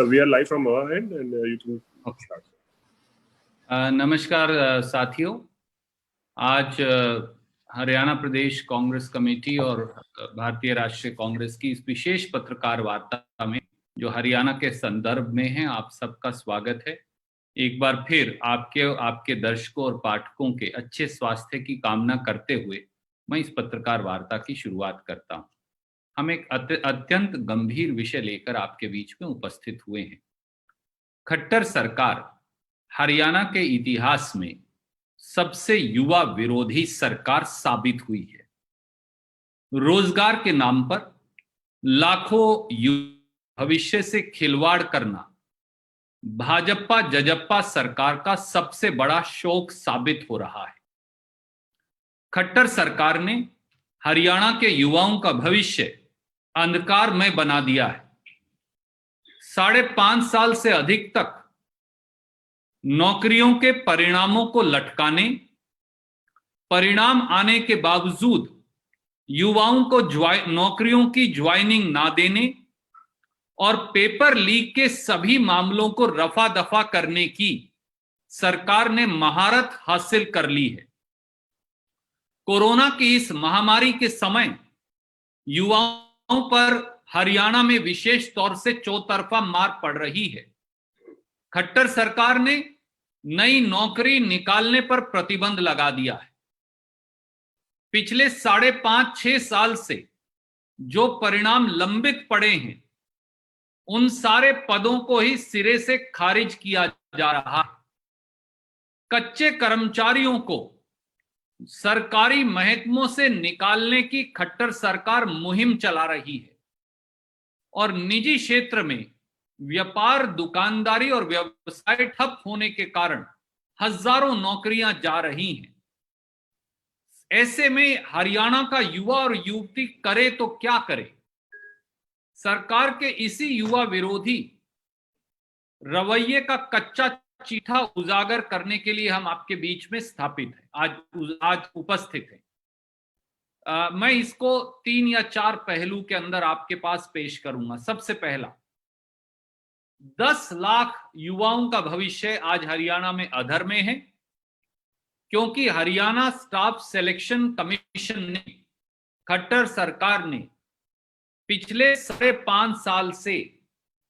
we are live from our end, and you can start. नमस्कार साथियों, आज हरियाणा प्रदेश Congress committee और भारतीय राष्ट्रीय कांग्रेस की इस विशेष पत्रकार वार्ता में जो हरियाणा के संदर्भ में है, आप सबका स्वागत है। एक बार फिर आपके दर्शकों और पाठकों के अच्छे स्वास्थ्य की कामना करते हुए मैं इस पत्रकार वार्ता की शुरुआत करता हूं। हम एक अत्यंत गंभीर विषय लेकर आपके बीच में उपस्थित हुए हैं। खट्टर सरकार हरियाणा के इतिहास में सबसे युवा विरोधी सरकार साबित हुई है। रोजगार के नाम पर लाखों युवा भविष्य से खिलवाड़ करना भाजपा जजप्पा सरकार का सबसे बड़ा शौक साबित हो रहा है। खट्टर सरकार ने हरियाणा के युवाओं का भविष्य अंधकार में बना दिया है। 5.5 साल से अधिक तक नौकरियों के परिणामों को लटकाने, परिणाम आने के बावजूद युवाओं को नौकरियों की ज्वाइनिंग ना देने और पेपर लीक के सभी मामलों को रफा दफा करने की सरकार ने महारत हासिल कर ली है। कोरोना की इस महामारी के समय युवाओं पर हरियाणा में विशेष तौर से चौतरफा मार पड़ रही है। खट्टर सरकार ने नई नौकरी निकालने पर प्रतिबंध लगा दिया है। पिछले 5.5-6 साल से जो परिणाम लंबित पड़े हैं, उन सारे पदों को ही सिरे से खारिज किया जा रहा है। कच्चे कर्मचारियों को सरकारी महकमों से निकालने की खट्टर सरकार मुहिम चला रही है और निजी क्षेत्र में व्यापार, दुकानदारी और व्यवसाय ठप होने के कारण हजारों नौकरियां जा रही हैं। ऐसे में हरियाणा का युवा और युवती करे तो क्या करे? सरकार के इसी युवा विरोधी रवैये का कच्चा चीठा उजागर करने के लिए हम आपके बीच में स्थापित हैं, आज उपस्थित हैं। मैं इसको 3 या 4 पहलू के अंदर आपके पास पेश करूंगा। सबसे पहला, 10 लाख युवाओं का भविष्य आज हरियाणा में अधर में है, क्योंकि हरियाणा स्टाफ सिलेक्शन कमीशन ने, खट्टर सरकार ने पिछले 5.5 साल से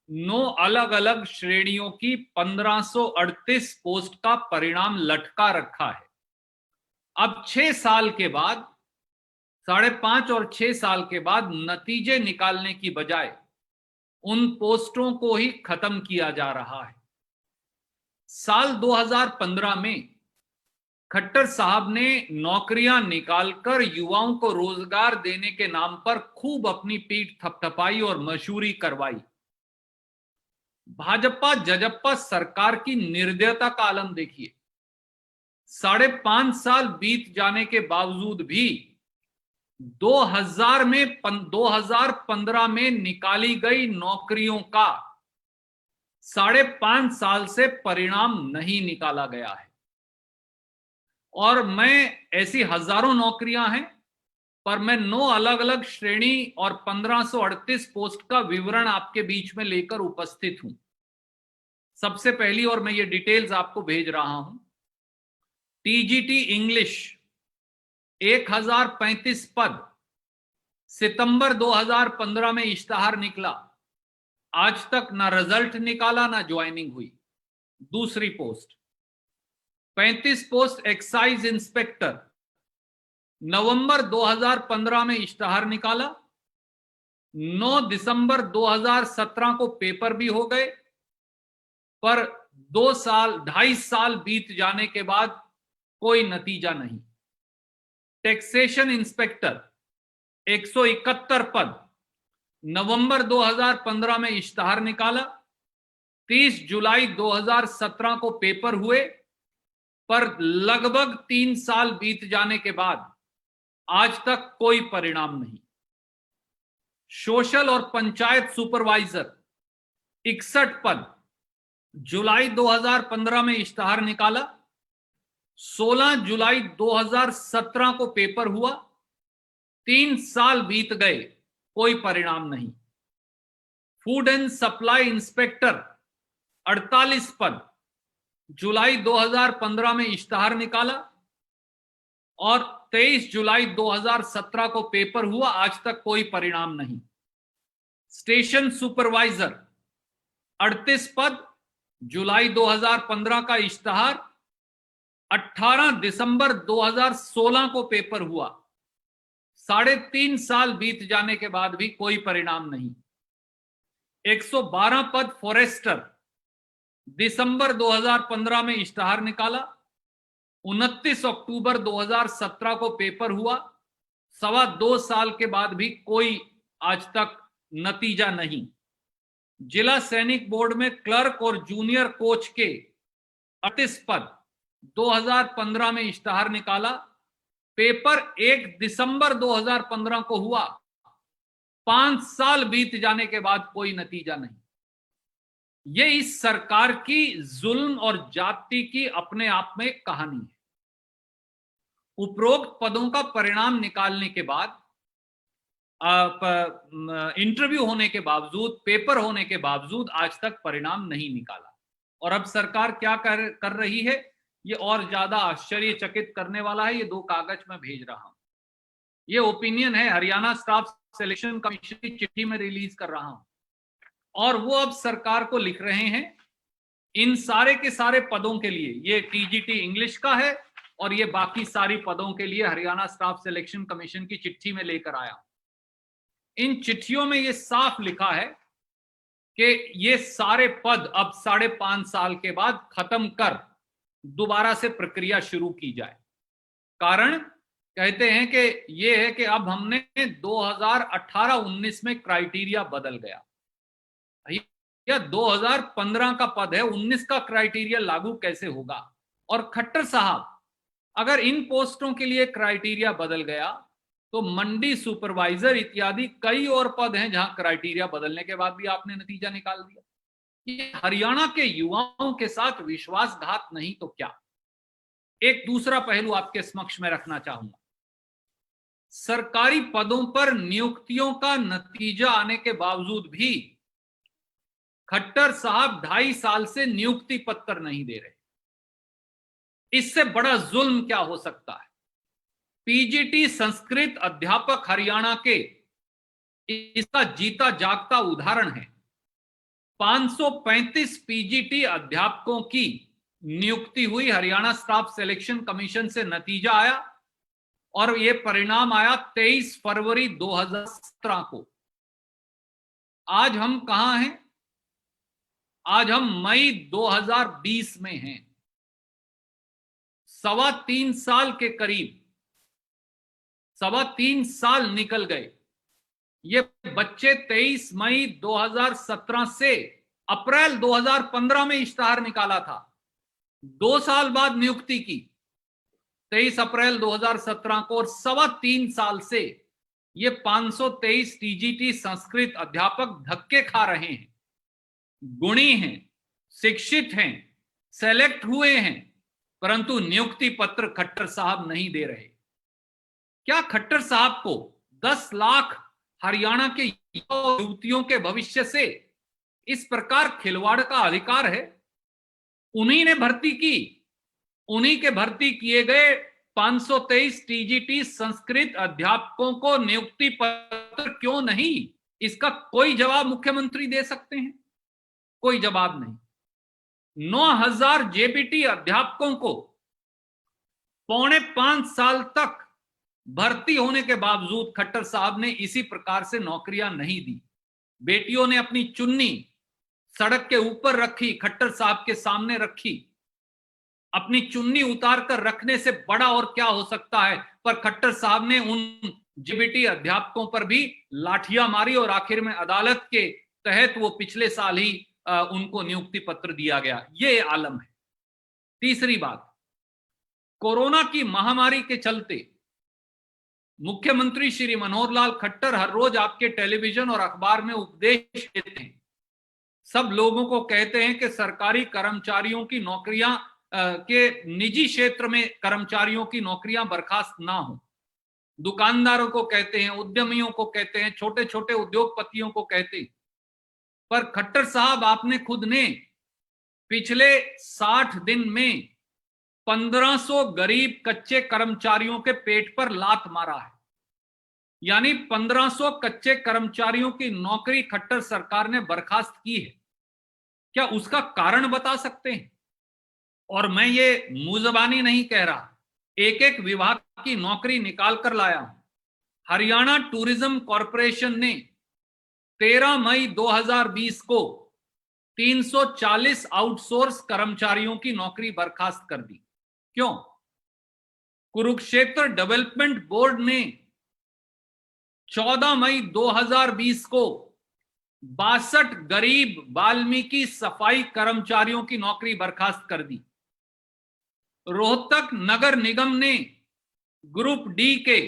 9 अलग अलग श्रेणियों की 1538 पोस्ट का परिणाम लटका रखा है। अब 6 साल के बाद, 5.5 और 6 साल के बाद नतीजे निकालने की बजाय उन पोस्टों को ही खत्म किया जा रहा है। साल 2015 में खट्टर साहब ने नौकरियां निकालकर युवाओं को रोजगार देने के नाम पर खूब अपनी पीठ थपथपाई और मशहूरी करवाई। भाजपा जजप्पा सरकार की निर्दयता का आलम देखिए। 5.5 साल बीत जाने के बावजूद भी 2015 में निकाली गई नौकरियों का 5.5 साल से परिणाम नहीं निकाला गया है। और ऐसी हजारों नौकरियां हैं, पर मैं 9 अलग अलग श्रेणी और 1538 पोस्ट का विवरण आपके बीच में लेकर उपस्थित हूं। सबसे पहली, और मैं ये डिटेल्स आपको भेज रहा हूं, टीजीटी इंग्लिश 1035 पद, सितंबर 2015 में इश्तहार निकला, आज तक ना रिजल्ट निकाला ना ज्वाइनिंग हुई। दूसरी पोस्ट 35 पोस्ट एक्साइज इंस्पेक्टर, नवंबर 2015 में इश्तहार निकाला, 9 दिसंबर 2017 को पेपर भी हो गए, पर 2.5 साल बीत जाने के बाद कोई नतीजा नहीं। टैक्सेशन इंस्पेक्टर 171 पद, नवंबर 2015 में इश्तहार निकाला, 30 जुलाई 2017 को पेपर हुए, पर लगभग 3 साल बीत जाने के बाद आज तक कोई परिणाम नहीं। सोशल और पंचायत सुपरवाइजर 61 पद, जुलाई 2015 में इश्तहार निकाला, 16 जुलाई 2017 को पेपर हुआ, 3 साल बीत गए, कोई परिणाम नहीं। फूड एंड सप्लाई इंस्पेक्टर 48 पद, जुलाई 2015 में इश्तहार निकाला और 23 जुलाई 2017 को पेपर हुआ, आज तक कोई परिणाम नहीं। स्टेशन सुपरवाइजर 38 पद, जुलाई 2015 का इश्तहार, 18 दिसंबर 2016 को पेपर हुआ, 3.5 साल बीत जाने के बाद भी कोई परिणाम नहीं। 112 पद फॉरेस्टर, दिसंबर 2015 में इश्तहार निकाला, 29 अक्टूबर 2017 को पेपर हुआ, 2.25 साल के बाद भी कोई आज तक नतीजा नहीं। जिला सैनिक बोर्ड में क्लर्क और जूनियर कोच के 38 पद, 2015 में इश्तहार निकाला, पेपर 1 दिसंबर 2015 को हुआ, 5 साल बीत जाने के बाद कोई नतीजा नहीं। ये इस सरकार की जुल्म और जाति की अपने आप में एक कहानी है। उपरोक्त पदों का परिणाम निकालने के बाद, इंटरव्यू होने के बावजूद, पेपर होने के बावजूद आज तक परिणाम नहीं निकाला। और अब सरकार क्या कर रही है, ये और ज्यादा आश्चर्यचकित करने वाला है। ये 2 कागज मैं भेज रहा हूं। ये ओपिनियन है, हरियाणा स्टाफ सिलेक्शन कमीशन की चिट्ठी में रिलीज कर रहा हूं, और वो अब सरकार को लिख रहे हैं इन सारे के सारे पदों के लिए। ये टीजीटी इंग्लिश का है और ये बाकी सारी पदों के लिए हरियाणा स्टाफ सिलेक्शन कमीशन की चिट्ठी में लेकर आया। इन चिट्ठियों में ये साफ लिखा है कि ये सारे पद अब 5.5 साल के बाद खत्म कर दोबारा से प्रक्रिया शुरू की जाए। कारण कहते हैं कि ये है कि अब हमने 2018-19 में क्राइटेरिया बदल गया। या 2015 का पद है, 19 का क्राइटेरिया लागू कैसे होगा? और खट्टर साहब, अगर इन पोस्टों के लिए क्राइटेरिया बदल गया तो मंडी सुपरवाइजर इत्यादि कई और पद हैं जहां क्राइटेरिया बदलने के बाद भी आपने नतीजा निकाल दिया। ये हरियाणा के युवाओं के साथ विश्वासघात नहीं तो क्या? एक दूसरा पहलू आपके समक्ष में रखना चाहूंगा। सरकारी पदों पर नियुक्तियों का नतीजा आने के बावजूद भी खट्टर साहब 2.5 साल से नियुक्ति पत्र नहीं दे रहे। इससे बड़ा जुल्म क्या हो सकता है? पीजीटी संस्कृत अध्यापक हरियाणा के इसका जीता जागता उदाहरण है। 535 पीजीटी अध्यापकों की नियुक्ति हुई, हरियाणा स्टाफ सिलेक्शन कमीशन से नतीजा आया और यह परिणाम आया 23 फरवरी 2017 को। आज हम कहां हैं? आज हम मई 2020 में हैं। 3.25 साल के करीब, 3.25 साल निकल गए। ये बच्चे 23 मई 2017 से अप्रैल 2015 में इश्तहार निकाला था, 2 साल बाद नियुक्ति की 23 अप्रैल 2017 को, और 3.25 साल से ये 523 टीजीटी संस्कृत अध्यापक धक्के खा रहे हैं। गुणी हैं, शिक्षित हैं, सेलेक्ट हुए हैं, परंतु नियुक्ति पत्र खट्टर साहब नहीं दे रहे। क्या खट्टर साहब को 10 लाख हरियाणा के युवतियों के भविष्य से इस प्रकार खिलवाड़ का अधिकार है? उन्हीं ने भर्ती की, उन्हीं के भर्ती किए गए 523 टीजीटी संस्कृत अध्यापकों को नियुक्ति पत्र क्यों नहीं? इसका कोई जवाब मुख्यमंत्री दे सकते हैं? कोई जवाब नहीं। 9000 जेबीटी अध्यापकों को 4.25 साल तक भर्ती होने के बावजूद खट्टर साहब ने इसी प्रकार से नौकरियां नहीं दी। बेटियों ने अपनी चुन्नी सड़क के ऊपर रखी, खट्टर साहब के सामने रखी। अपनी चुन्नी उतार कर रखने से बड़ा और क्या हो सकता है? पर खट्टर साहब ने उन जेबीटी अध्यापकों पर भी लाठियां मारी और आखिर में अदालत के तहत वो पिछले साल ही उनको नियुक्ति पत्र दिया गया। ये आलम है। तीसरी बात, कोरोना की महामारी के चलते मुख्यमंत्री श्री मनोहर लाल खट्टर हर रोज आपके टेलीविजन और अखबार में उपदेश देते हैं। सब लोगों को कहते हैं कि सरकारी कर्मचारियों की नौकरियां के निजी क्षेत्र में कर्मचारियों की नौकरियां बर्खास्त ना हो। दुकानदारों को कहते हैं, उद्यमियों को कहते हैं, छोटे छोटे उद्योगपतियों को कहते हैं। पर खट्टर साहब आपने खुद ने पिछले 60 दिन में 1500 गरीब कच्चे कर्मचारियों के पेट पर लात मारा है। यानी 1500 कच्चे कर्मचारियों की नौकरी खट्टर सरकार ने बर्खास्त की है। क्या उसका कारण बता सकते हैं? और मैं ये मुंह ज़बानी नहीं कह रहा, एक एक विभाग की नौकरी निकाल कर लाया हूं। हरियाणा टूरिज्म कॉरपोरेशन ने 13 मई 2020 को 340 आउटसोर्स कर्मचारियों की नौकरी बर्खास्त कर दी। क्यों? कुरुक्षेत्र डेवलपमेंट बोर्ड ने 14 मई 2020 को 62 गरीब वाल्मीकि सफाई कर्मचारियों की नौकरी बर्खास्त कर दी। रोहतक नगर निगम ने ग्रुप डी के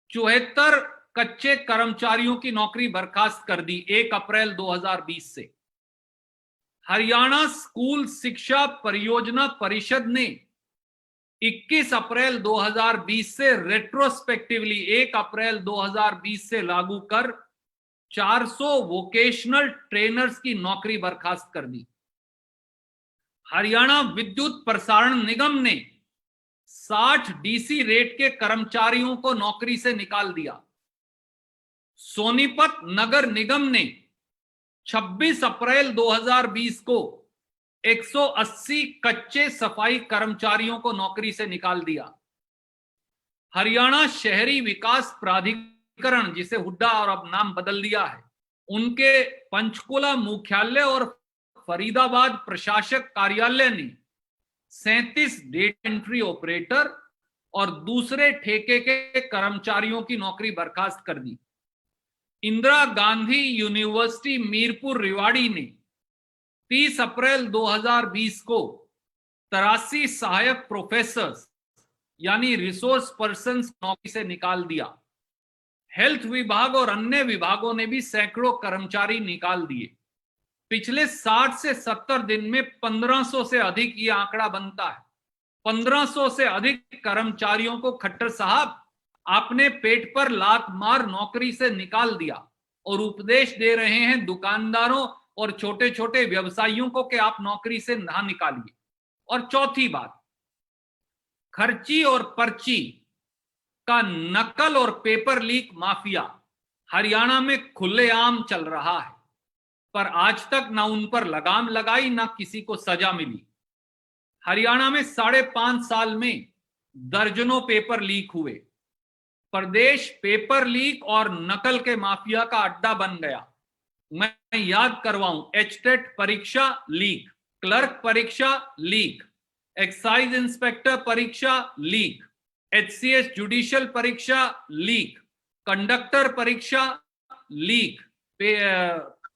74 कच्चे कर्मचारियों की नौकरी बर्खास्त कर दी 1 अप्रैल 2020 से। हरियाणा स्कूल शिक्षा परियोजना परिषद ने 21 अप्रैल 2020 से रेट्रोस्पेक्टिवली 1 अप्रैल 2020 से लागू कर 400 वोकेशनल ट्रेनर्स की नौकरी बर्खास्त कर दी। हरियाणा विद्युत प्रसारण निगम ने 60 डीसी रेट के कर्मचारियों को नौकरी से निकाल दिया। सोनीपत नगर निगम ने 26 अप्रैल 2020 को 180 कच्चे सफाई कर्मचारियों को नौकरी से निकाल दिया। हरियाणा शहरी विकास प्राधिकरण, जिसे हुड्डा और अब नाम बदल दिया है, उनके पंचकुला मुख्यालय और फरीदाबाद प्रशासक कार्यालय ने 37 डेटा एंट्री ऑपरेटर और दूसरे ठेके के कर्मचारियों की नौकरी बर्खास्त कर दी। इंदिरा गांधी यूनिवर्सिटी मीरपुर रेवाड़ी ने 30 अप्रैल 2020 को 83 सहायक प्रोफेसर्स यानी रिसोर्स पर्सन्स नौकरी से निकाल दिया। हेल्थ विभाग और अन्य विभागों ने भी सैकड़ों कर्मचारी निकाल दिए। पिछले 60 से 70 दिन में 1500 से अधिक ये आंकड़ा बनता है। 1500 से अधिक कर्मचारियों को खट्टर साहब आपने पेट पर लात मार नौकरी से निकाल दिया और उपदेश दे रहे हैं दुकानदारों और छोटे छोटे व्यवसायियों को कि आप नौकरी से ना निकालिए। और चौथी बात, खर्ची और पर्ची का नकल और पेपर लीक माफिया हरियाणा में खुलेआम चल रहा है, पर आज तक ना उन पर लगाम लगाई ना किसी को सजा मिली। हरियाणा में 5.5 साल में दर्जनों पेपर लीक हुए। प्रदेश पेपर लीक और नकल के माफिया का अड्डा बन गया। मैं याद करवाऊं, एचटेट परीक्षा लीक, क्लर्क परीक्षा लीक, एक्साइज इंस्पेक्टर परीक्षा लीक, एचसीएस जुडिशियल परीक्षा लीक, कंडक्टर परीक्षा लीक,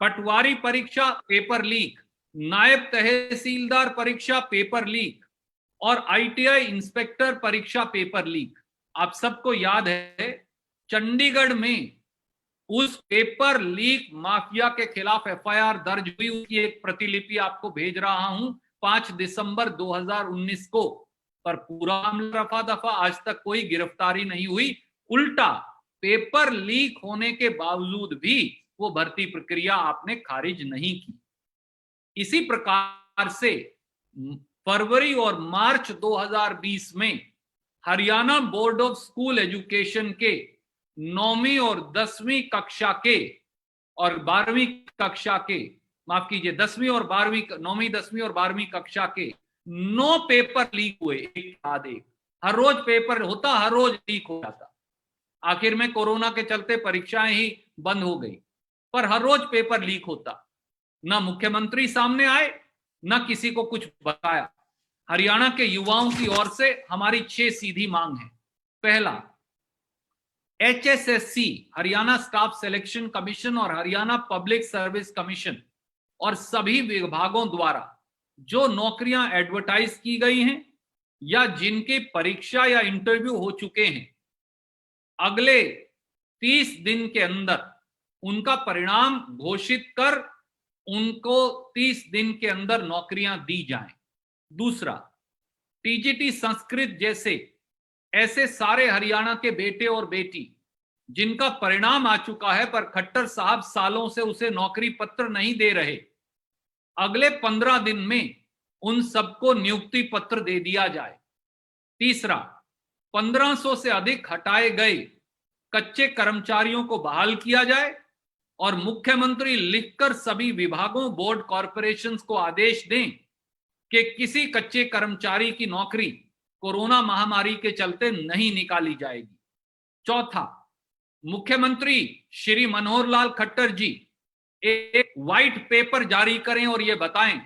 पटवारी परीक्षा पेपर लीक, नायब तहसीलदार परीक्षा पेपर लीक और आईटीआई इंस्पेक्टर परीक्षा पेपर लीक। आप सबको याद है चंडीगढ़ में उस पेपर लीक माफिया के खिलाफ एफआईआर दर्ज हुई। उसकी एक प्रतिलिपि आपको भेज रहा हूं 5 दिसंबर 2019 को। पर पूरा मामला रफा दफा, आज तक कोई गिरफ्तारी नहीं हुई। उल्टा पेपर लीक होने के बावजूद भी वो भर्ती प्रक्रिया आपने खारिज नहीं की। इसी प्रकार से फरवरी और मार्च 2020 में Haryana board of school education के 9वीं और 10वीं कक्षा के और 12वीं कक्षा के, माफ कीजिए 10वीं और 12वीं, 9वीं 10वीं और 12वीं कक्षा के 9 पेपर लीक हुए एक बाद एक। हर रोज पेपर होता, हर रोज लीक हो जाता। आखिर में कोरोना के चलते परीक्षाएं ही बंद हो गई, पर हर रोज पेपर लीक होता। ना मुख्यमंत्री सामने आए, ना किसी को कुछ बताया। हरियाणा के युवाओं की ओर से हमारी 6 सीधी मांग है। पहला, HSSC Haryana staff selection commission और हरियाणा पब्लिक सर्विस कमीशन और सभी विभागों द्वारा जो नौकरियां एडवर्टाइज की गई हैं या जिनकी परीक्षा या इंटरव्यू हो चुके हैं, अगले 30 दिन के अंदर उनका परिणाम घोषित कर उनको 30 दिन के अंदर नौकरियां दी जाएं। दूसरा, टीजीटी संस्कृत जैसे ऐसे सारे हरियाणा के बेटे और बेटी जिनका परिणाम आ चुका है, पर खट्टर साहब सालों से उसे नौकरी पत्र नहीं दे रहे। अगले 15 दिन में उन सबको नियुक्ति पत्र दे दिया जाए। तीसरा, 1500 से अधिक हटाए गए कच्चे कर्मचारियों को बहाल किया जाए और मुख्यमंत्री लिखकर सभी विभागों, बोर्ड, कॉरपोरेशंस को आदेश दें कि किसी कच्चे कर्मचारी की नौकरी कोरोना महामारी के चलते नहीं निकाली जाएगी। चौथा, मुख्यमंत्री श्री मनोहर लाल खट्टर जी एक व्हाइट पेपर जारी करें और यह बताएं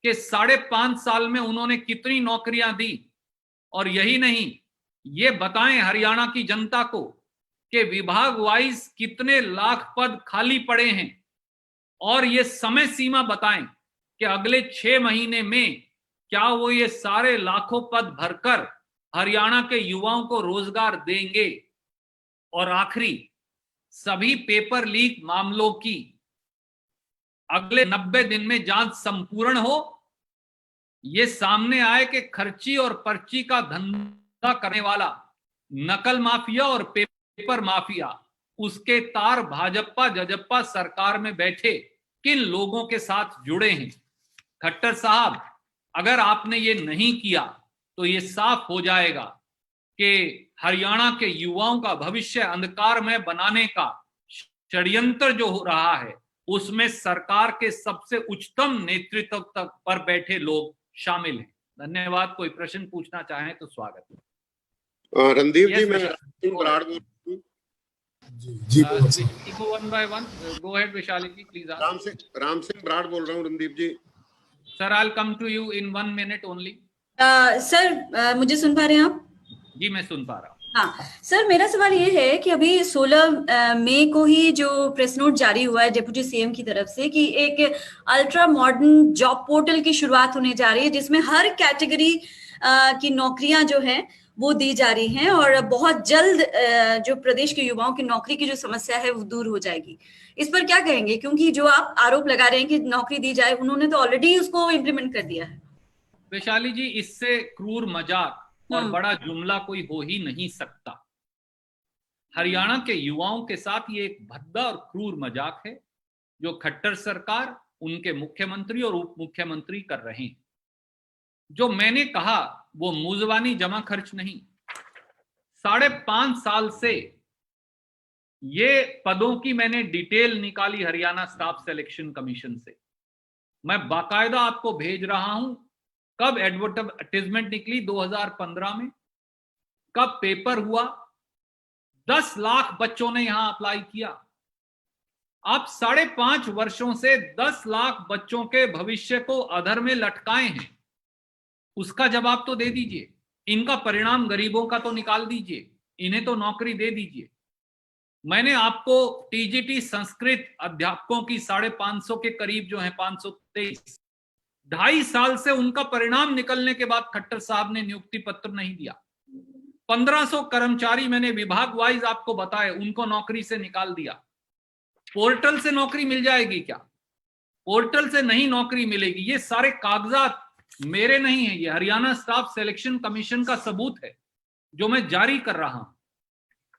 कि 5.5 साल में उन्होंने कितनी नौकरियां दी, और यही नहीं, ये बताएं हरियाणा की जनता को कि विभाग वाइज कितने लाख पद खाली पड़े हैं, और ये समय सीमा बताएं कि अगले 6 महीने में क्या वो ये सारे लाखों पद भरकर हरियाणा के युवाओं को रोजगार देंगे। और आखिरी, सभी पेपर लीक मामलों की अगले 90 दिन में जांच संपूर्ण हो। ये सामने आए कि खर्ची और पर्ची का धंधा करने वाला नकल माफिया और पेपर माफिया, उसके तार भाजपा जजप्पा सरकार में बैठे किन लोगों के साथ जुड़े हैं। खट्टर साहब, अगर आपने ये नहीं किया तो ये साफ हो जाएगा कि हरियाणा के युवाओं का भविष्य अंधकारमय बनाने का षड्यंत्र जो हो रहा है, उसमें सरकार के सबसे उच्चतम नेतृत्व तक पर बैठे लोग शामिल हैं। धन्यवाद। कोई प्रश्न पूछना चाहें तो स्वागत है। रणदीप जी, मैं राम सिंह बराड़ बोल रहा हूँ। One by one, go ahead Vaishali ji, please. Ram Singh Brar बोल रहा हूँ Randeep ji. Sir, I will come to you in 1 minute only. Sir, मुझे सुन पा रहे हैं आप? जी, मैं सुन पा रहा हूँ। हाँ सर, मेरा सवाल ये है कि अभी 16 मई को ही जो प्रेस नोट जारी हुआ है डिप्टी सीएम की तरफ से कि एक अल्ट्रा मॉडर्न जॉब पोर्टल की शुरुआत होने जा रही है, जिसमें हर कैटेगरी की नौकरियां जो हैं वो दी जा रही हैं, और बहुत जल्द जो प्रदेश के युवाओं की नौकरी की जो समस्या है वो दूर हो जाएगी। इस पर क्या कहेंगे? क्योंकि जो आप आरोप लगा रहे हैं कि नौकरी दी जाए, उन्होंने तो ऑलरेडी उसको इम्प्लीमेंट कर दिया है। वैशाली जी, इससे क्रूर मजाक और बड़ा जुमला कोई हो ही नहीं सकता। हरियाणा के युवाओं के साथ ये एक भद्दा और क्रूर मजाक है जो खट्टर सरकार, उनके मुख्यमंत्री और उप मुख्यमंत्री कर रहे हैं। जो मैंने कहा वो मुजवानी जमा खर्च नहीं। 5.5 साल से ये पदों की मैंने डिटेल निकाली हरियाणा स्टाफ सिलेक्शन कमीशन से। मैं बाकायदा आपको भेज रहा हूं। कब एडवर्टाइजमेंट निकली? 2015 में। कब पेपर हुआ? 10 लाख बच्चों ने यहां अप्लाई किया। आप 5.5 वर्षों से 10 लाख बच्चों के भविष्य को अधर में लटकाए हैं। उसका जवाब तो दे दीजिए। इनका परिणाम गरीबों का तो निकाल दीजिए, इन्हें तो नौकरी दे दीजिए। मैंने आपको टीजीटी संस्कृत अध्यापकों की 550 के करीब जो है 523, 2.5 साल से उनका परिणाम निकलने के बाद खट्टर साहब ने नियुक्ति पत्र नहीं दिया। 1500 कर्मचारी मैंने विभाग वाइज आपको बताए, उनको नौकरी से निकाल दिया। पोर्टल से नौकरी मिल जाएगी क्या? पोर्टल से नहीं नौकरी मिलेगी। ये सारे कागजात मेरे नहीं है, ये हरियाणा स्टाफ सिलेक्शन कमीशन का सबूत है जो मैं जारी कर रहा हूं।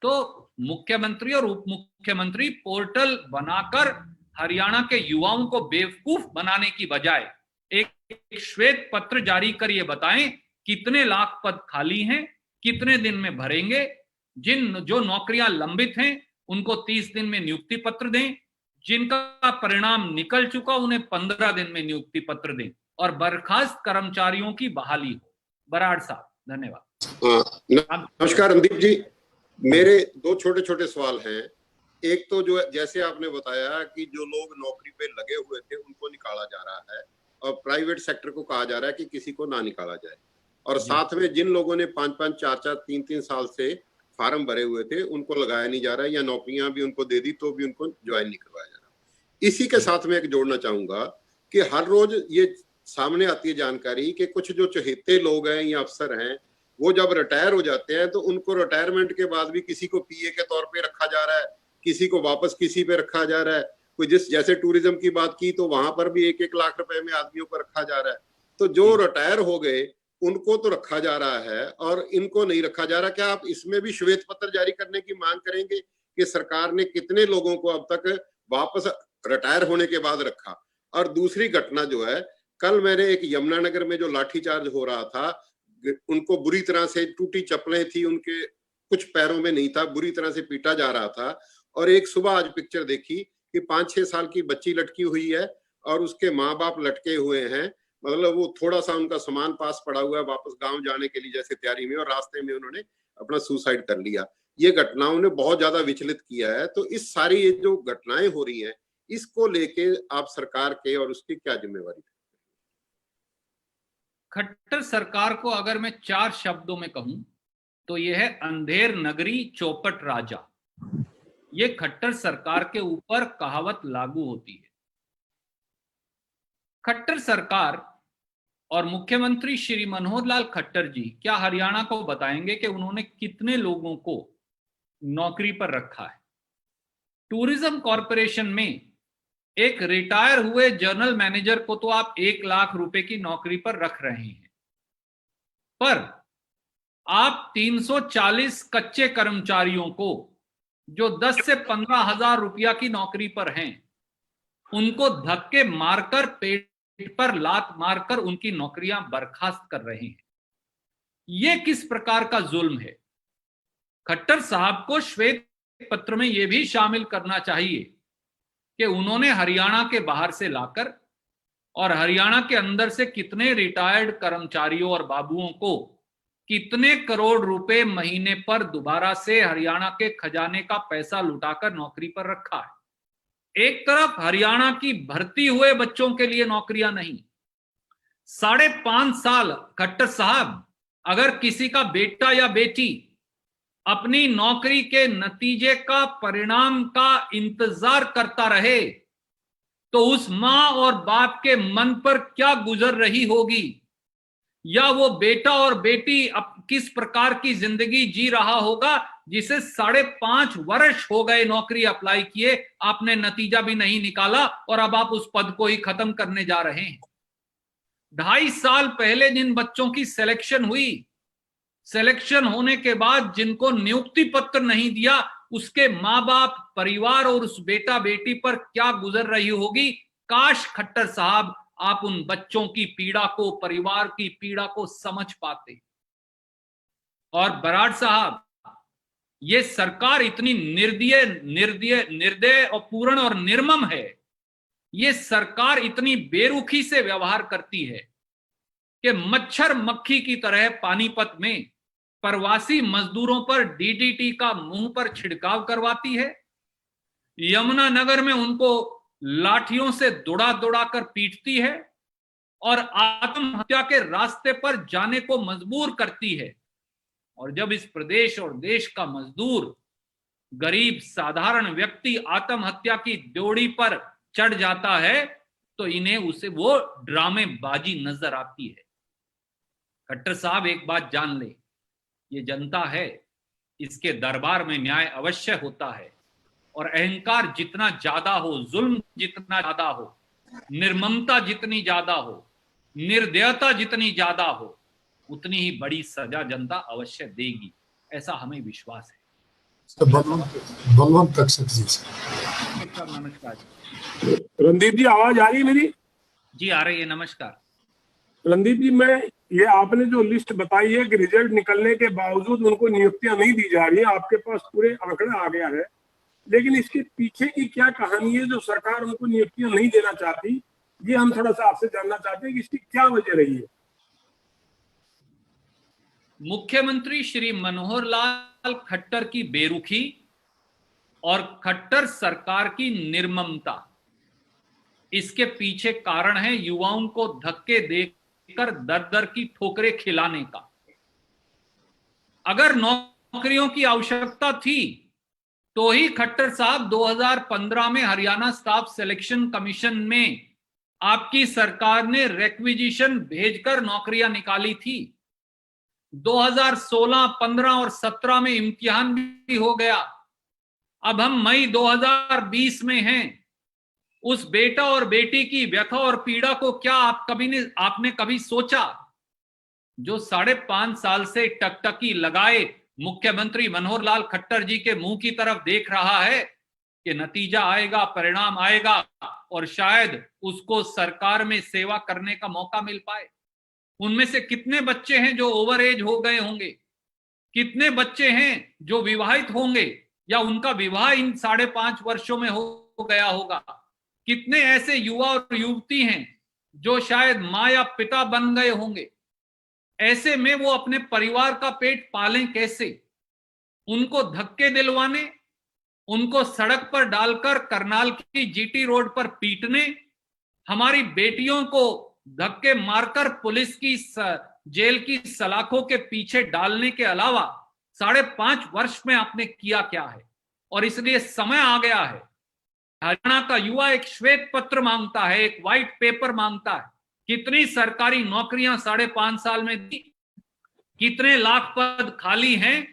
तो मुख्यमंत्री और उप मुख्यमंत्री पोर्टल बनाकर हरियाणा के युवाओं को बेवकूफ बनाने की बजाय एक श्वेत पत्र जारी कर ये बताएं कितने लाख पद खाली हैं, कितने दिन में भरेंगे, जो नौकरियां लंबित हैं उनको 30 दिन में नियुक्ति पत्र दें, जिनका परिणाम निकल चुका उन्हें 15 दिन में नियुक्ति पत्र दें, और बर्खास्त कर्मचारियों की बहाली हो। बराड़ साहब, धन्यवाद। नमस्कार रणदीप जी, मेरे 2 छोटे छोटे सवाल हैं। एक तो जो जैसे आपने बताया कि जो लोग नौकरी पे लगे हुए थे उनको निकाला जा रहा है, और प्राइवेट सेक्टर को कहा जा रहा है कि किसी को ना निकाला जाए, और साथ में जिन लोगों ने 5-5, 4-4, 3-3 साल से फार्म भरे हुए थे उनको लगाया नहीं जा रहा है, या नौकरियां भी उनको दे दी तो भी उनको ज्वाइन नहीं करवाया जा रहा। इसी के साथ में एक जोड़ना चाहूंगा कि हर रोज ये सामने आती है जानकारी कि कुछ जो चहेते लोग हैं या अफसर हैं, वो जब रिटायर हो जाते हैं तो उनको रिटायरमेंट के बाद भी किसी को पीए के तौर पे रखा जा रहा है, किसी को वापस किसी पे रखा जा रहा है। कोई जैसे टूरिज्म की बात की तो वहां पर भी 1-1 लाख रुपए में आदमियों को रखा जा रहा है। तो जो रिटायर हो गए उनको तो रखा जा रहा है और इनको नहीं रखा जा रहा। क्या आप इसमें भी श्वेत पत्र जारी करने की मांग करेंगे कि सरकार ने कितने लोगों को अब तक वापस रिटायर होने के बाद रखा। और दूसरी घटना जो है, कल मैंने एक यमुनानगर में जो लाठीचार्ज हो रहा था, उनको बुरी तरह से, टूटी चप्पलें थी उनके, कुछ पैरों में नहीं था, बुरी तरह से पीटा जा रहा था। और एक सुबह आज पिक्चर देखी कि 5-6 साल की बच्ची लटकी हुई है और उसके माँ बाप लटके हुए हैं। मतलब वो थोड़ा सा उनका सामान पास पड़ा हुआ है वापस गांव जाने के लिए जैसे तैयारी में, और रास्ते में उन्होंने अपना सुसाइड कर लिया। ये घटनाओं ने बहुत ज्यादा विचलित किया है। तो इस सारी ये जो घटनाएं हो रही हैं, इसको लेके आप सरकार के और उसकी क्या जिम्मेवारी? खट्टर सरकार को अगर मैं 4 शब्दों में कहूं तो यह है अंधेर नगरी चौपट राजा। ये खट्टर सरकार के ऊपर कहावत लागू होती है। खट्टर सरकार और मुख्यमंत्री श्री मनोहर लाल खट्टर जी क्या हरियाणा को बताएंगे कि उन्होंने कितने लोगों को नौकरी पर रखा है। टूरिज्म कॉरपोरेशन में एक रिटायर हुए जनरल मैनेजर को तो आप 1 लाख रुपए की नौकरी पर रख रहे हैं, पर आप 340 कच्चे कर्मचारियों को जो 10 से 15 हजार रुपया की नौकरी पर हैं, उनको धक्के मारकर, पेट पर लात मारकर उनकी नौकरियां बर्खास्त कर रहे हैं। यह किस प्रकार का जुल्म है? खट्टर साहब को श्वेत पत्र में यह भी शामिल करना चाहिए कि उन्होंने हरियाणा के बाहर से लाकर और हरियाणा के अंदर से कितने रिटायर्ड कर्मचारियों और बाबुओं को कितने करोड़ रुपए महीने पर दोबारा से हरियाणा के खजाने का पैसा लुटाकर नौकरी पर रखा है। एक तरफ हरियाणा की भर्ती हुए बच्चों के लिए नौकरियां नहीं, 5.5 साल खट्टर साहब अगर किसी का बेटा या बेटी अपनी नौकरी के नतीजे का, परिणाम का इंतजार करता रहे तो उस मां और बाप के मन पर क्या गुजर रही होगी, या वो बेटा और बेटी अब किस प्रकार की जिंदगी जी रहा होगा जिसे 5.5 वर्ष हो गए नौकरी अप्लाई किए, आपने नतीजा भी नहीं निकाला और अब आप उस पद को ही खत्म करने जा रहे हैं। 2.5 साल पहले जिन बच्चों की सिलेक्शन हुई, सिलेक्शन होने के बाद जिनको नियुक्ति पत्र नहीं दिया, उसके मां बाप, परिवार और उस बेटा बेटी पर क्या गुजर रही होगी। काश खट्टर साहब आप उन बच्चों की पीड़ा को, परिवार की पीड़ा को समझ पाते। और बराड़ साहब, ये सरकार इतनी निर्दय और पूर्ण और निर्मम है, ये सरकार इतनी बेरुखी से व्यवहार करती है कि मच्छर मक्खी की तरह पानीपत में प्रवासी मजदूरों पर डीडीटी का मुंह पर छिड़काव करवाती है, यमुनानगर में उनको लाठियों से दौड़ा दौड़ा कर पीटती है और आत्महत्या के रास्ते पर जाने को मजबूर करती है। और जब इस प्रदेश और देश का मजदूर, गरीब साधारण व्यक्ति आत्महत्या की ड्योढ़ी पर चढ़ जाता है तो इन्हें उसे वो ड्रामेबाजी नजर आती है। खट्टर साहब एक बात जान ले, ये जनता है, इसके दरबार में न्याय अवश्य होता है, और अहंकार जितना ज्यादा हो, जुल्म जितना ज्यादा हो, निर्ममता जितनी ज्यादा हो, निर्दयता जितनी ज्यादा हो, उतनी ही बड़ी सजा जनता अवश्य देगी, ऐसा हमें विश्वास है। बलवंत नमस्कार रणदीप जी, आवाज आ रही है मेरी? जी आ रही है, नमस्कार। रणदीप जी, मैं ये आपने जो लिस्ट बताई है कि रिजल्ट निकलने के बावजूद उनको नियुक्तियां नहीं दी जा रही है, आपके पास पूरे आंकड़ा आ गया है, लेकिन इसके पीछे की क्या कहानी है जो सरकार उनको नियुक्तियां नहीं देना चाहती, ये हम थोड़ा सा आपसे जानना चाहते हैं कि इसकी क्या वजह रही है। मुख्यमंत्री श्री मनोहर लाल खट्टर की बेरुखी और खट्टर सरकार की निर्ममता, इसके पीछे कारण है युवाओं को धक्के देकर दर दर की ठोकरें खिलाने का। अगर नौकरियों की आवश्यकता थी तो ही खट्टर साहब 2015 में हरियाणा स्टाफ सिलेक्शन कमीशन में आपकी सरकार ने रिक्विजिशन भेजकर नौकरियां निकाली थी। 2016, 15 और 17 में इम्तिहान भी हो गया। अब हम मई 2020 में हैं। उस बेटा और बेटी की व्यथा और पीड़ा को क्या आपने कभी सोचा? जो 5.5 साल से टकटकी लगाए मुख्यमंत्री मनोहर लाल खट्टर जी के मुंह की तरफ देख रहा है कि नतीजा आएगा, परिणाम आएगा और शायद उसको सरकार में सेवा करने का मौका मिल पाए। उनमें से कितने बच्चे हैं जो ओवर एज हो गए होंगे, कितने बच्चे हैं जो विवाहित होंगे या उनका विवाह इन 5.5 वर्षों में हो गया होगा, कितने ऐसे युवा और युवती हैं जो शायद माँ या पिता बन गए होंगे। ऐसे में वो अपने परिवार का पेट पालें कैसे? उनको धक्के दिलवाने, उनको सड़क पर डालकर करनाल की जीटी रोड पर पीटने, हमारी बेटियों को धक्के मारकर पुलिस की जेल की सलाखों के पीछे डालने के अलावा 5.5 वर्ष में आपने किया क्या है? और इसलिए समय आ गया है, हरियाणा का युवा एक श्वेत पत्र मांगता है, एक व्हाइट पेपर मांगता है। कितनी सरकारी नौकरियां 5.5 साल में दी, कितने लाख पद खाली हैं,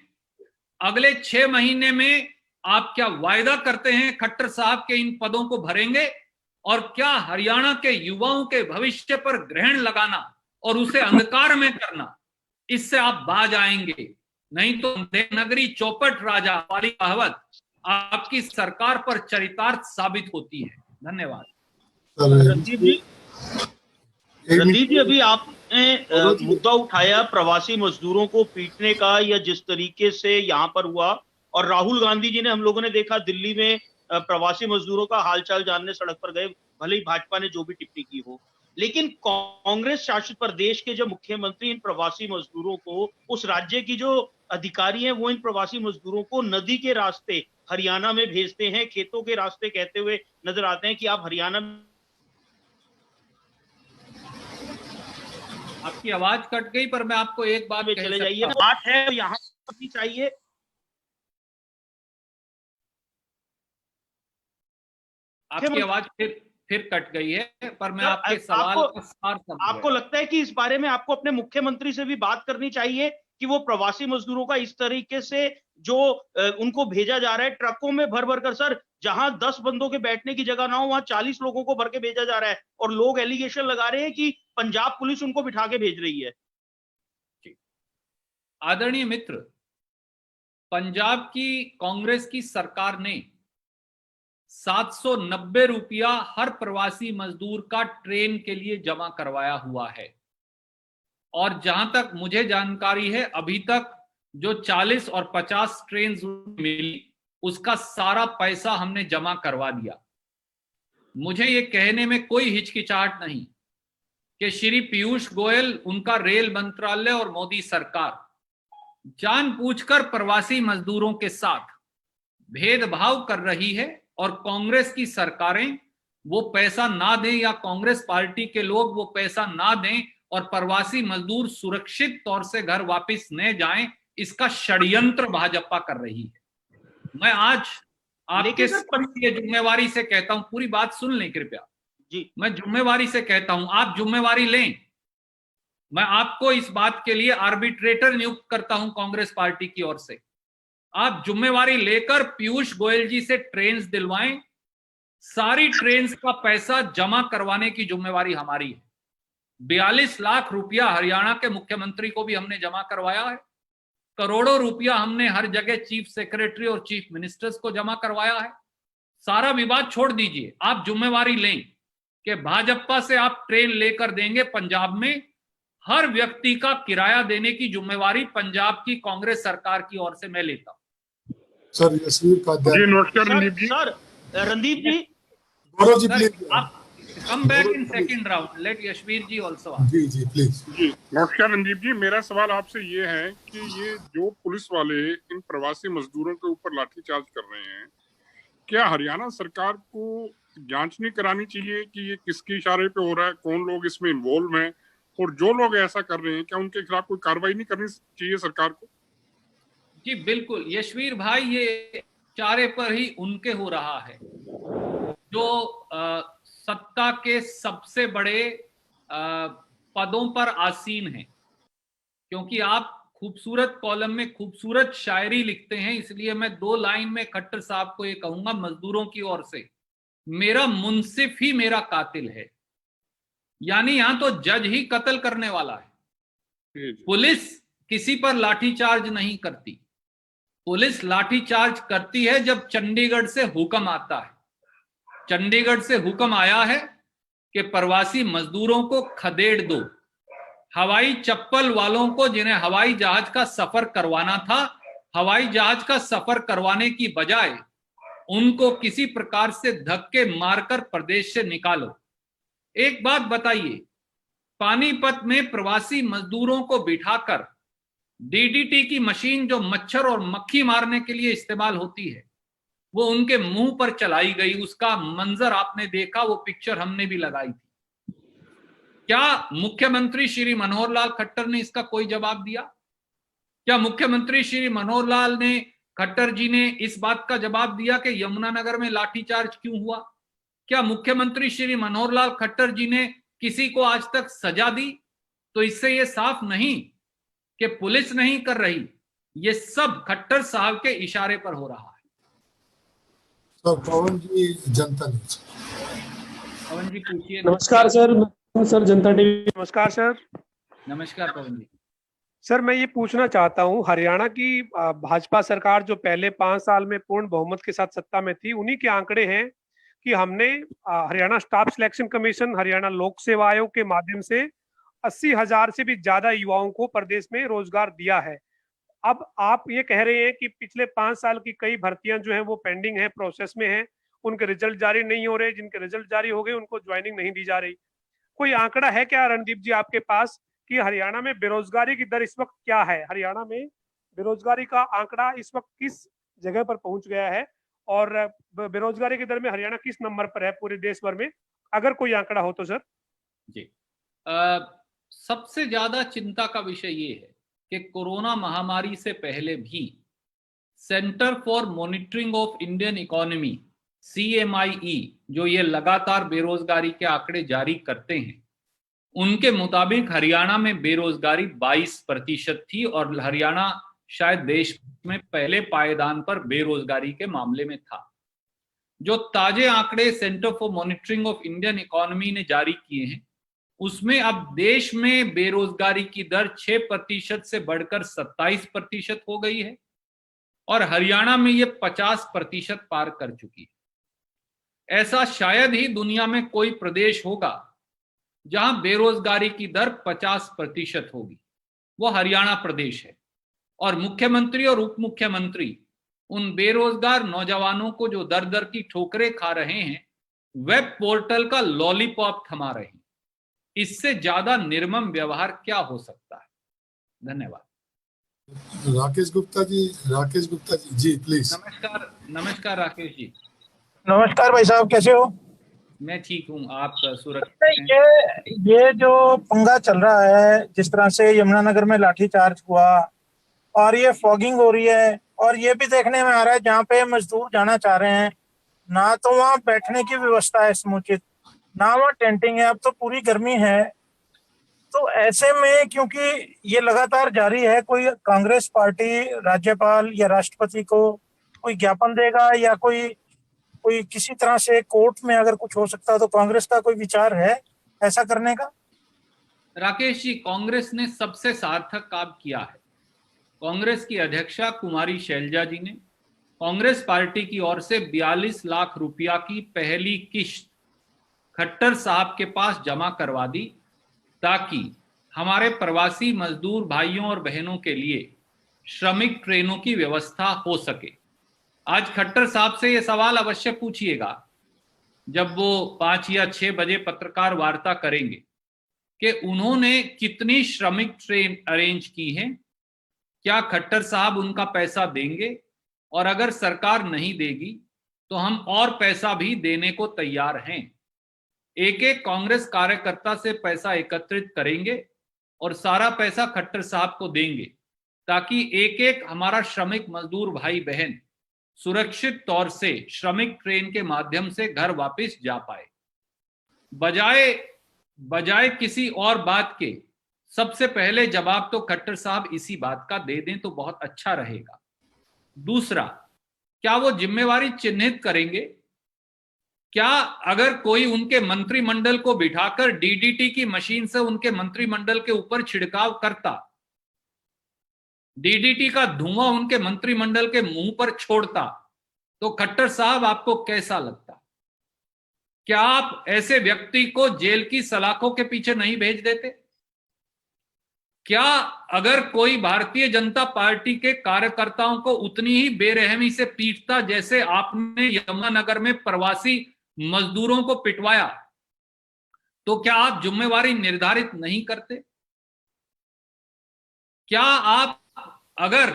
अगले 6 महीने में आप क्या वायदा करते हैं खट्टर साहब के इन पदों को भरेंगे? और क्या हरियाणा के युवाओं के भविष्य पर ग्रहण लगाना और उसे अंधकार में करना, इससे आप बाज आएंगे। नहीं तो नगरी चौपट राजा वाली कहावत आपकी सरकार पर चरितार्थ साबित होती है। धन्यवाद। रणदीप जी, अभी आपने मुद्दा उठाया प्रवासी मजदूरों को पीटने का, या जिस तरीके से यहाँ पर हुआ, और राहुल गांधी जी ने, हम लोगों ने देखा दिल्ली में प्रवासी मजदूरों का हालचाल जानने सड़क पर गए, भले ही भाजपा ने जो भी टिप्पणी की हो। लेकिन कांग्रेस शासित प्रदेश के जो मुख्यमंत्री इन प्रवासी मजदूरों को, उस राज्य की जो अधिकारी हैं, वो इन प्रवासी मजदूरों को नदी के रास्ते हरियाणा में भेजते हैं, खेतों के रास्ते कहते हुए नजर आते हैं कि आप हरियाणा में। आपकी आवाज कट गई, पर मैं आपको एक बात कह चले जाइए, बात है यहाँ भी चाहिए। आपकी आवाज फिर कट गई है, पर मैं आपके सवाल का सार समझ आपको लगता है कि इस बारे में आपको अपने मुख्यमंत्री से भी बात करनी चाहिए कि वो प्रवासी मजदूरों का इस तरीके से जो उनको भेजा जा रहा है ट्रकों में भर भर कर, सर जहां 10 बंदों के बैठने की जगह ना हो वहां 40 लोगों को भर के भेजा जा रहा है, और लोग एलिगेशन लगा रहे हैं कि पंजाब पुलिस उनको बिठा के भेज रही है। आदरणीय मित्र, पंजाब की कांग्रेस की सरकार ने 790 रुपया हर प्रवासी मजदूर का ट्रेन के लिए जमा करवाया हुआ है, और जहां तक मुझे जानकारी है अभी तक जो 40 और 50 ट्रेन मिली उसका सारा पैसा हमने जमा करवा दिया। मुझे ये कहने में कोई हिचकिचाहट नहीं कि श्री पीयूष गोयल, उनका रेल मंत्रालय और मोदी सरकार जानबूझकर प्रवासी मजदूरों के साथ भेदभाव कर रही है, और कांग्रेस की सरकारें वो पैसा ना दें या कांग्रेस पार्टी के लोग वो पैसा ना दें और प्रवासी मजदूर सुरक्षित तौर से घर वापस न जाएं, इसका षड्यंत्र भाजपा कर रही है। मैं आज आपके ये जिम्मेवारी से कहता हूं, पूरी बात सुन लें कृपया जी, मैं जिम्मेवारी से कहता हूं, आप जिम्मेवारी लें। मैं आपको इस बात के लिए आर्बिट्रेटर नियुक्त करता हूं कांग्रेस पार्टी की ओर से। आप जिम्मेवारी लेकर पीयूष गोयल जी से ट्रेन्स दिलवाएं, सारी ट्रेन्स का पैसा जमा करवाने की जिम्मेवारी हमारी है। 42 लाख रुपया हरियाणा के मुख्यमंत्री को भी हमने जमा करवाया है, करोड़ों रुपया हमने हर जगह चीफ सेक्रेटरी और चीफ मिनिस्टर्स को जमा करवाया है। सारा विवाद छोड़ दीजिए, आप जिम्मेवारी लें कि भाजपा से आप ट्रेन लेकर देंगे पंजाब में, हर व्यक्ति का किराया देने की जिम्मेवारी पंजाब की कांग्रेस सरकार की ओर से मैं लेता हूं। सर यशवीर का जी नमस्कार रणदीप जी। सर रणदीप जी, गौरव जी प्लीज आप come back in second round, let Yashveer ji also. जी जी प्लीज। जी नमस्कार रणदीप जी, मेरा सवाल आपसे ये है कि ये जो पुलिस वाले इन प्रवासी मजदूरों के ऊपर लाठीचार्ज कर रहे हैं, क्या हरियाणा सरकार को जांच नहीं करानी चाहिए कि ये किसके इशारे पे हो रहा है, कौन लोग इसमें इन्वॉल्व हैं, और जो लोग ऐसा कर रहे हैं क्या उनके खिलाफ कोई कार्रवाई नहीं करनी चाहिए सरकार को? जी बिल्कुल यशवीर भाई, ये चारे पर ही उनके हो रहा है जो सत्ता के सबसे बड़े पदों पर आसीन हैं। क्योंकि आप खूबसूरत कॉलम में खूबसूरत शायरी लिखते हैं, इसलिए मैं 2 लाइन में खट्टर साहब को ये कहूंगा मजदूरों की ओर से, मेरा मुंसिफ ही मेरा कातिल है। यानी यहां तो जज ही कत्ल करने वाला है, पुलिस किसी पर लाठीचार्ज नहीं करती। पुलिस लाठीचार्ज करती है जब चंडीगढ़ से हुक्म आता है। चंडीगढ़ से हुक्म आया है कि प्रवासी मजदूरों को खदेड़ दो। हवाई चप्पल वालों को, जिन्हें हवाई जहाज का सफर करवाना था, हवाई जहाज का सफर करवाने की बजाय उनको किसी प्रकार से धक्के मारकर प्रदेश से निकालो। एक बात बताइए, पानीपत में प्रवासी मजदूरों को बिठाकर डीडीटी की मशीन जो मच्छर और मक्खी मारने के लिए इस्तेमाल होती है, वो उनके मुंह पर चलाई गई। उसका मंजर आपने देखा, वो पिक्चर हमने भी लगाई थी। क्या मुख्यमंत्री श्री मनोहर लाल खट्टर ने इसका कोई जवाब दिया? क्या मुख्यमंत्री श्री मनोहर लाल ने, खट्टर जी ने इस बात का जवाब दिया कि यमुनानगर में लाठीचार्ज क्यों हुआ? क्या मुख्यमंत्री श्री मनोहर लाल खट्टर जी ने किसी को आज तक सजा दी? तो इससे ये साफ नहीं कि पुलिस नहीं कर रही, ये सब खट्टर साहब के इशारे पर हो रहा है। सर पवन जी, जनता न्यूज। पवन जी पूछिए। नमस्कार सर, सर जनता टीवी। नमस्कार सर। नमस्कार पवन जी। सर मैं ये पूछना चाहता हूँ, हरियाणा की भाजपा सरकार जो पहले 5 साल में पूर्ण बहुमत के साथ सत्ता में थी, उन्हीं के आंकड़े हैं कि हमने Haryana staff selection commission, Haryana लोक सेवा आयोग के माध्यम से 80,000 से भी ज्यादा युवाओं को प्रदेश में रोजगार दिया है। अब आप ये कह रहे हैं कि पिछले 5 साल की कई भर्तियां जो हैं वो पेंडिंग है, प्रोसेस में है, उनके रिजल्ट जारी नहीं हो रहे, जिनके रिजल्ट जारी हो गए उनको ज्वाइनिंग नहीं दी जा रही। कोई आंकड़ा है क्या रणदीप जी आपके पास कि हरियाणा में बेरोजगारी की दर इस वक्त क्या है? हरियाणा में बेरोजगारी का आंकड़ा इस वक्त किस जगह पर पहुंच गया है और बेरोजगारी की दर में हरियाणा किस नंबर पर है पूरे देश भर में, अगर कोई आंकड़ा हो तो सर? जी, सबसे ज्यादा चिंता का विषय ये है कि कोरोना महामारी से पहले भी centre for monitoring of Indian economy, CMIE, जो ये लगातार बेरोजगारी के आंकड़े जारी करते हैं, उनके मुताबिक हरियाणा में बेरोजगारी 22% थी और हरियाणा शायद देश में पहले पायदान पर बेरोजगारी के मामले में था। जो ताजे आंकड़े centre for monitoring of Indian economy ने जारी किए हैं, उसमें अब देश में बेरोजगारी की दर 6% से बढ़कर 27% हो गई है और हरियाणा में ये 50% पार कर चुकी है। ऐसा शायद ही दुनिया में कोई प्रदेश होगा जहां बेरोजगारी की दर 50% होगी, वो हरियाणा प्रदेश है। और मुख्यमंत्री और उप मुख्यमंत्री उन बेरोजगार नौजवानों को जो दर दर की ठोकरें खा रहे हैं, वेब पोर्टल का लॉलीपॉप थमा रहे हैं। इससे ज्यादा निर्मम व्यवहार क्या हो सकता है? धन्यवाद। राकेश गुप्ता जी, जी प्लीज। नमस्कार राकेश जी। नमस्कार भाई साहब, कैसे हो? मैं ठीक हूँ, आप सुरक्षित हैं? ये जो पंगा चल रहा है, जिस तरह से यमुनानगर में लाठीचार्ज हुआ और ये फॉगिंग हो रही है, और ये भी देखने में आ रहा है जहाँ पे मजदूर जाना चाह रहे हैं ना तो वहाँ बैठने की व्यवस्था है समुचित, ना वहाँ टेंटिंग है, अब तो पूरी गर्मी है। तो ऐसे में क्योंकि ये लगातार जारी है, कोई कांग्रेस पार्टी राज्यपाल या राष्ट्रपति को कोई ज्ञापन देगा या कोई किसी तरह से कोर्ट में अगर कुछ हो सकता है तो कांग्रेस का कोई विचार है ऐसा करने का? राकेश जी, कांग्रेस ने सबसे सार्थक काम किया है। कांग्रेस की अध्यक्षा कुमारी शैलजा जी ने कांग्रेस पार्टी की ओर से 42 लाख रुपया की पहली किश्त खट्टर साहब के पास जमा करवा दी, ताकि हमारे प्रवासी मजदूर भाइयों और बहनों के लिए श्रमिक ट्रेनों की व्यवस्था हो सके। आज खट्टर साहब से ये सवाल अवश्य पूछिएगा जब वो 5 या 6 बजे पत्रकार वार्ता करेंगे कि उन्होंने कितनी श्रमिक ट्रेन अरेंज की है, क्या खट्टर साहब उनका पैसा देंगे, और अगर सरकार नहीं देगी तो हम और पैसा भी देने को तैयार हैं। एक एक कांग्रेस कार्यकर्ता से पैसा एकत्रित करेंगे और सारा पैसा खट्टर साहब को देंगे, ताकि एक एक हमारा श्रमिक मजदूर भाई बहन सुरक्षित तौर से श्रमिक ट्रेन के माध्यम से घर वापस जा पाए। बजाय किसी और बात के सबसे पहले जवाब तो खट्टर साहब इसी बात का दे दें तो बहुत अच्छा रहेगा। दूसरा, क्या वो जिम्मेवारी चिन्हित करेंगे? क्या अगर कोई उनके मंत्रिमंडल को बिठाकर डीडीटी की मशीन से उनके मंत्रिमंडल के ऊपर छिड़काव करता डीडीटी का धुआं उनके मंत्रिमंडल के मुंह पर छोड़ता, तो खट्टर साहब आपको कैसा लगता? क्या आप ऐसे व्यक्ति को जेल की सलाखों के पीछे नहीं भेज देते? क्या अगर कोई भारतीय जनता पार्टी के कार्यकर्ताओं को उतनी ही बेरहमी से पीटता जैसे आपने यमुनानगर में प्रवासी मजदूरों को पिटवाया, तो क्या आप जिम्मेवारी निर्धारित नहीं करते? क्या आप अगर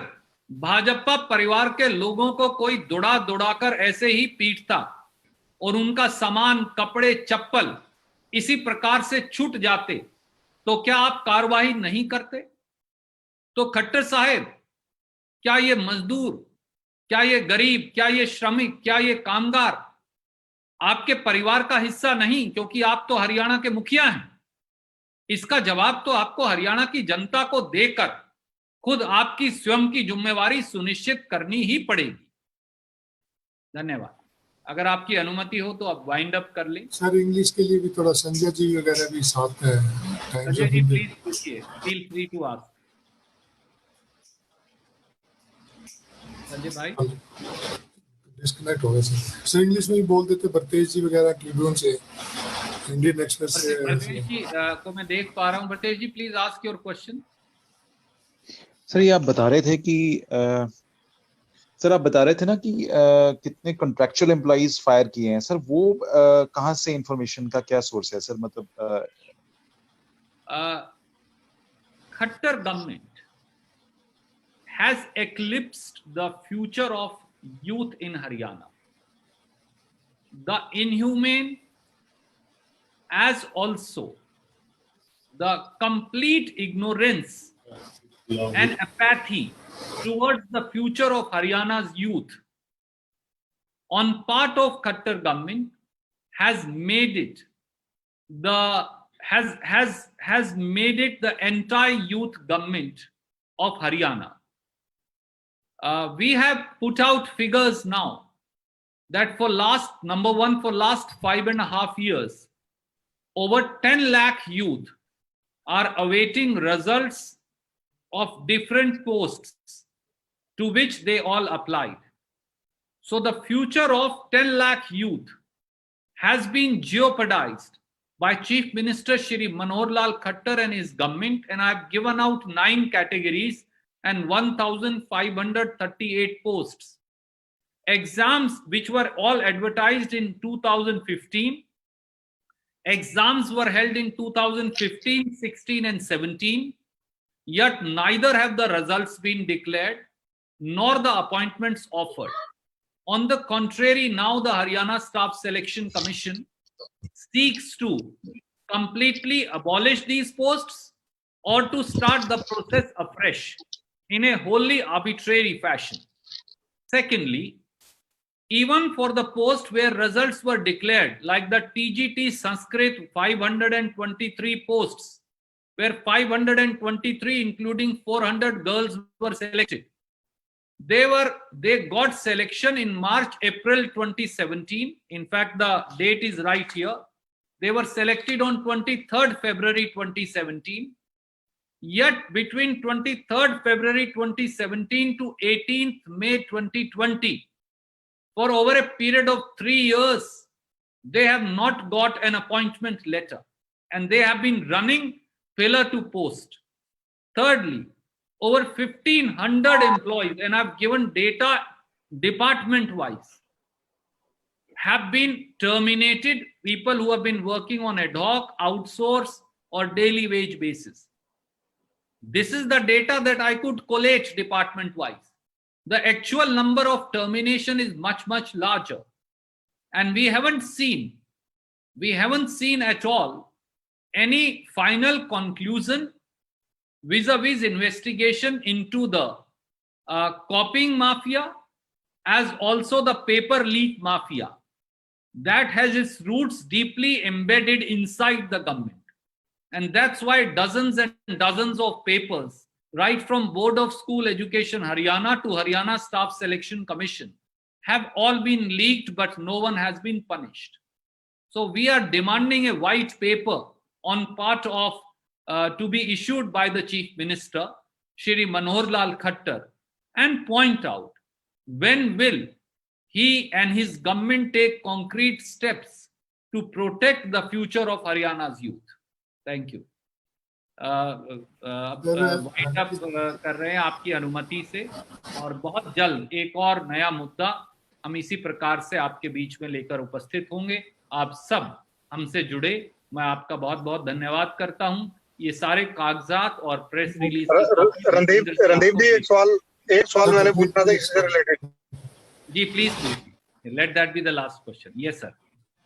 भाजपा परिवार के लोगों को कोई दुड़ा दुड़ाकर ऐसे ही पीटता और उनका सामान, कपड़े, चप्पल इसी प्रकार से छूट जाते, तो क्या आप कार्रवाई नहीं करते? तो खट्टर साहब, क्या ये मजदूर, क्या ये गरीब, क्या ये श्रमिक, क्या ये कामगार आपके परिवार का हिस्सा नहीं, क्योंकि आप तो हरियाणा के मुखिया हैं? इसका जवाब तो आपको हरियाणा की जनता को देकर खुद आपकी स्वयं की जिम्मेवारी सुनिश्चित करनी ही पड़ेगी। धन्यवाद। अगर आपकी अनुमति हो तो आप वाइंड अप कर लें। सर इंग्लिश के लिए भी थोड़ा संजय जी वगैरह भी साथ में टाइम संजय जी प्लीज पूछिए, feel free to ask. Sanjay भाई डिस्कनेक्ट हो गया सर। सर इंग्लिश में भी बोल देते बरतेज जी वगैरह ट्रिब्यून से, इंडियन एक्सप्रेस से। बरतेज जी को मैं देख पा रहा हूं। Bartej ji please ask your question. Sir ये आप बता रहे थे कि कितने कॉन्ट्रैक्चुअल एम्प्लॉइज फायर किए हैं सर, वो कहाँ से इंफॉर्मेशन का क्या सोर्स है सर? मतलब Khattar government has eclipsed the future of youth in Haryana. The inhumane as also the complete ignorance and apathy towards the future of Haryana's youth on part of Khattar government has made it the entire youth government of Haryana. We have put out figures now that for last 5.5 years, over 10 lakh youth are awaiting results of different posts to which they all applied. So the future of 10 lakh youth has been jeopardized by Chief Minister Shri Manohar Lal Khattar and his government, and I've given out 9 categories and 1,538 posts. Exams which were all advertised in 2015, exams were held in 2015, 16 and 17, yet neither have the results been declared nor the appointments offered. On the contrary, now the Haryana Staff Selection Commission seeks to completely abolish these posts or to start the process afresh in a wholly arbitrary fashion. Secondly, even for the post where results were declared, like the TGT Sanskrit 523 posts, where 523 including 400 girls were selected, they got selection in March, April 2017. In fact, the date is right here. They were selected on 23rd February 2017. Yet between 23rd February 2017 to 18th May 2020, for over a period of 3 years, they have not got an appointment letter and they have been running pillar to post. Thirdly, over 1,500 employees, and I've given data department-wise, have been terminated, people who have been working on ad hoc, outsource or daily wage basis. This is the data that I could collate department-wise. The actual number of termination is much, much larger. And we haven't seen at all any final conclusion vis-a-vis investigation into the copying mafia as also the paper leak mafia that has its roots deeply embedded inside the government. And that's why dozens and dozens of papers, right from Board of School Education Haryana to Haryana Staff Selection Commission, have all been leaked, but no one has been punished. So we are demanding a white paper on part of to be issued by the Chief Minister Shri Manohar Lal Khattar and point out when will he and his government take concrete steps to protect the future of Haryana's youth. Thank you. Wind up कर रहे हैं आपकी अनुमति से, और बहुत जल्द एक और नया मुद्दा हम इसी प्रकार से आपके बीच में लेकर उपस्थित होंगे। आप सब हमसे जुड़े, मैं आपका बहुत बहुत धन्यवाद करता हूं। ये सारे कागजात और प्रेस रिलीज रणदीप जी एक सवाल मैंने पूछना था इससे रिलेटेड। जी please let that be the last question. Yes sir.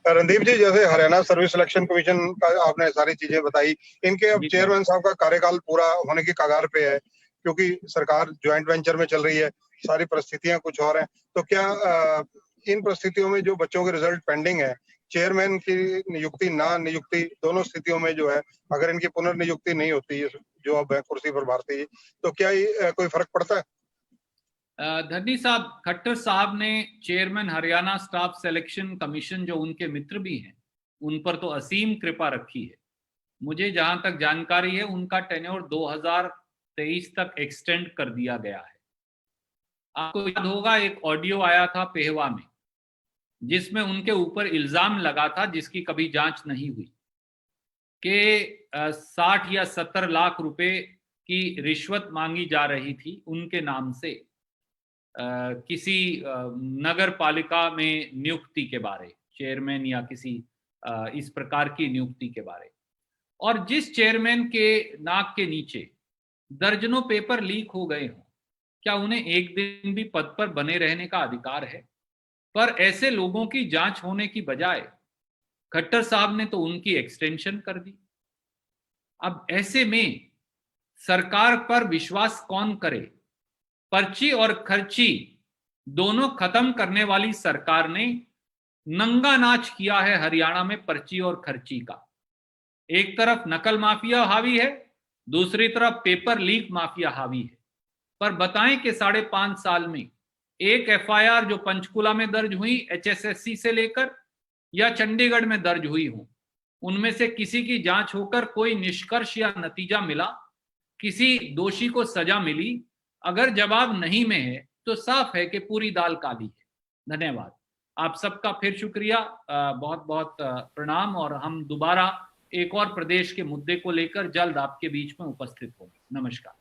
Randeep ji, जैसे हरियाणा सर्विस सिलेक्शन कमीशन का आपने सारी चीजें बताई, इनके अब चेयरमैन साहब का कार्यकाल पूरा होने की कगार पे है, क्योंकि सरकार ज्वाइंट वेंचर में चल रही है, सारी परिस्थितियां कुछ और हैं, तो क्या इन परिस्थितियों में जो बच्चों के रिजल्ट पेंडिंग है, चेयरमैन की नियुक्ति ना नियुक्ति दोनों स्थितियों में जो है, अगर इनकी पुनर्नियुक्ति नहीं होती जो अब है कुर्सी पर भारती जी, तो क्या कोई फर्क पड़ता है? धनी साहब, खट्टर साहब ने chairman Haryana staff selection commission, जो उनके मित्र भी हैं, उन पर तो असीम कृपा रखी है। मुझे जहां तक जानकारी है उनका टेन्योर 2023 तक एक्सटेंड कर दिया गया है। आपको याद होगा एक ऑडियो आया था पेहवा में, जिसमें उनके ऊपर इल्जाम लगा था, जिसकी कभी जांच नहीं हुई, कि 60 या 70 लाख रुपए की रिश्वत मांगी जा रही थी उनके नाम से किसी नगर पालिका में नियुक्ति के बारे, चेयरमैन या किसी इस प्रकार की नियुक्ति के बारे। और जिस चेयरमैन के नाक के नीचे दर्जनों पेपर लीक हो गए हों, क्या उन्हें एक दिन भी पद पर बने रहने का अधिकार है? पर ऐसे लोगों की जांच होने की बजाय खट्टर साहब ने तो उनकी एक्सटेंशन कर दी। अब ऐसे में सरकार पर विश्वास कौन करे? पर्ची और खर्ची दोनों खत्म करने वाली सरकार ने नंगा नाच किया है हरियाणा में पर्ची और खर्ची का। एक तरफ नकल माफिया हावी है, दूसरी तरफ पेपर लीक माफिया हावी है। पर बताएं कि 5.5 साल में एक एफआईआर जो पंचकुला में दर्ज हुई एचएसएससी से लेकर या चंडीगढ़ में दर्ज हुई हो, उनमें से किसी की जांच होकर कोई निष्कर्ष या नतीजा मिला, किसी दोषी को सजा मिली? अगर जवाब नहीं में है तो साफ है कि पूरी दाल काली है। धन्यवाद आप सबका, फिर शुक्रिया, बहुत बहुत प्रणाम, और हम दोबारा एक और प्रदेश के मुद्दे को लेकर जल्द आपके बीच में उपस्थित होंगे। नमस्कार।